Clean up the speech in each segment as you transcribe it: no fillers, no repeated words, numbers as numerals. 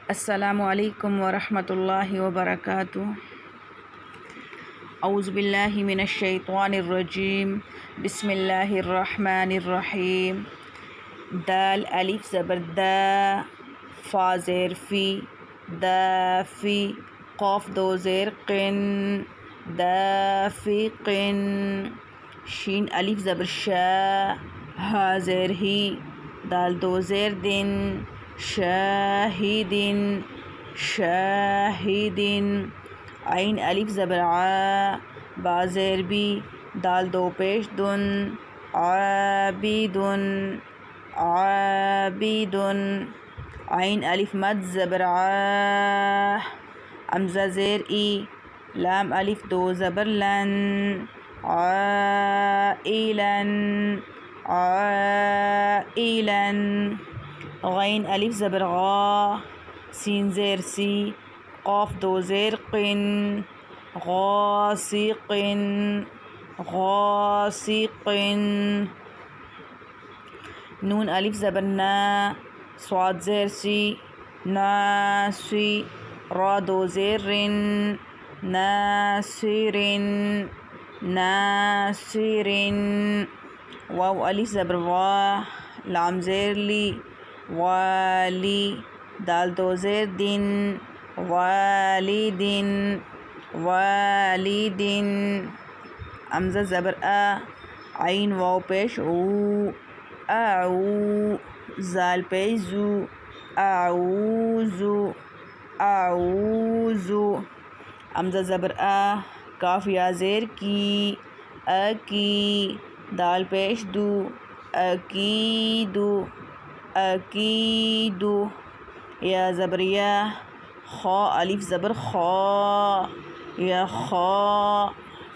السلام علیکم ورحمۃ اللہ وبرکاتہ۔ اعوذ باللہ من الشیطان الرجیم، بسم اللہ الرحمن الرحیم۔ دال الف زبر دا، فا زیر فی، دا فی، قاف دو زیر قن، دا فی قن۔ شین الف زبر شا، ہا زیر ہی، دال دو زیر دن، شاہدن، شاہدن۔ عین الف زبر عا، با زیر بی، دال دو پیش دن، عابدن، عابدن۔ عین الف مد زبر عا، حمزہ زیر ای، لام الف دو زبر لن، عائلن، عائلن۔ غین الف زبر غا، سین زیر سی، قاف دو زیر قن، غاسقن، غاسقن۔ نون الف زبر نا، صاد زیر سی، ناسی، را دو زیر رن، ناصرن، ناصرن۔ واو الف زبر وا، لام زیر لی، والی، دال دو زیر دن، والدن، والدن۔ حمزہ زبر آ، عین واو پیش عو، اعو، زال پیش زو، اعوذ، اعوذ۔ حمزہ زبر آ، کاف یا زیر کی، اکی، دال پیش دو، اکید، اکید۔ یا زبر یا، خا الف زبر خا، یا خا،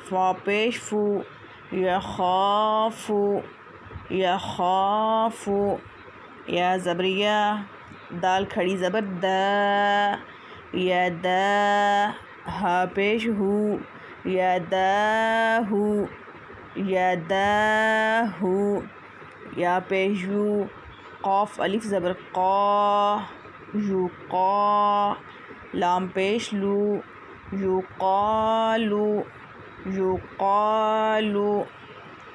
فا پیش فو، یخاف، یخاف۔ یا زبر یا، دال کھڑی زبر دا، یا دا، ہا پیش ہو، یا دا ہو، یا دا ہو۔ یا پیش یو، قاف الف زبر قا، یوقا، لام پیش لو، یقالو، یقالو۔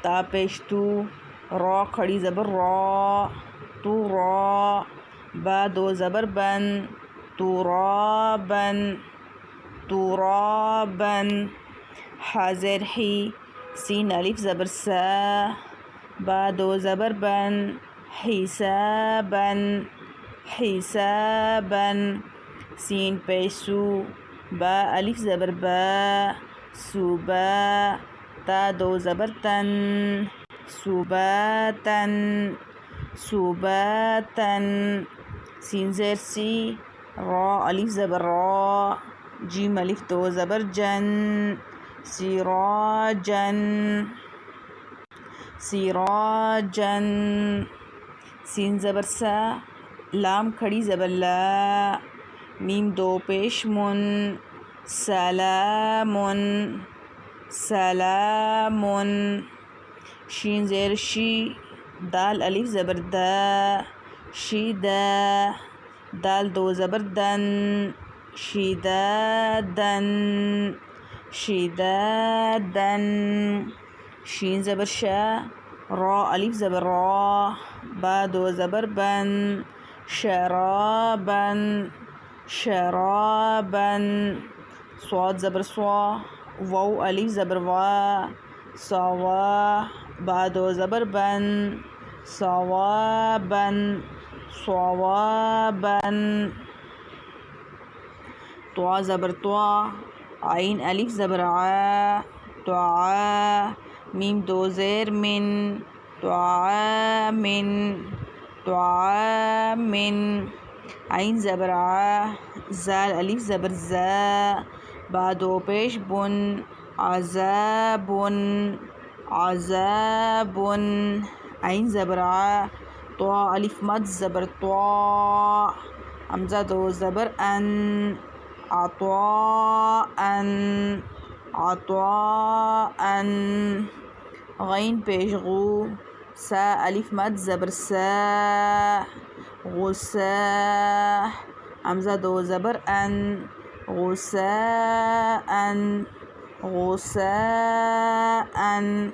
تا پیش تو، را کھڑی زبر را، ترا، با دو زبر بن، ترابن، ترابن۔ حا زیر حی، سین الف زبر سا، با دو زبر بن، حسابن، حسابن۔ سین پیش سو، با الف زبر با، صوبا، تا دو زبر تن، صوباتن، صوباتن۔ سین زیر سی، را الف زبر را، جیم الف دو زبر جن، سراجن، سراجن۔ سین زبر سا، لام کھڑی زبر لا، میم دو پیش من، سلامن، سلامن۔ شین زیر شی، دال الف زبر دا، شدا، دال دو زبر دن، شدادن، شدادن۔ شین زبر شا، را الف زبر را، با دو زبر بن، شرابن، شرابن۔ صاد زبر صوا، واو الف زبر وا، صوا، با دو زبر بن، صوابن، صوابن۔ طوا زبر طوا، عین الف زبر عا، طعا، میم دو زیر من، طعامن، طعامن۔ عین زبر عا، زال الف زبر زا، با دو پیش بن، عذابن، عذابن۔ عین زبر عا، طوا الف مد زبر طوا، حمزہ دو زبر ان، عطاءن، عطاءن۔ غین پیش غو، سا الف مد زبر سا، غسا، حمزہ دو زبر ان، غساءً، غساءً.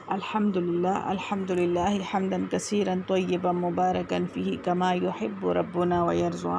الحمد للہ حمدا کثیرا طیبا مبارکا فیہ کما یحب ربنا ویرضا.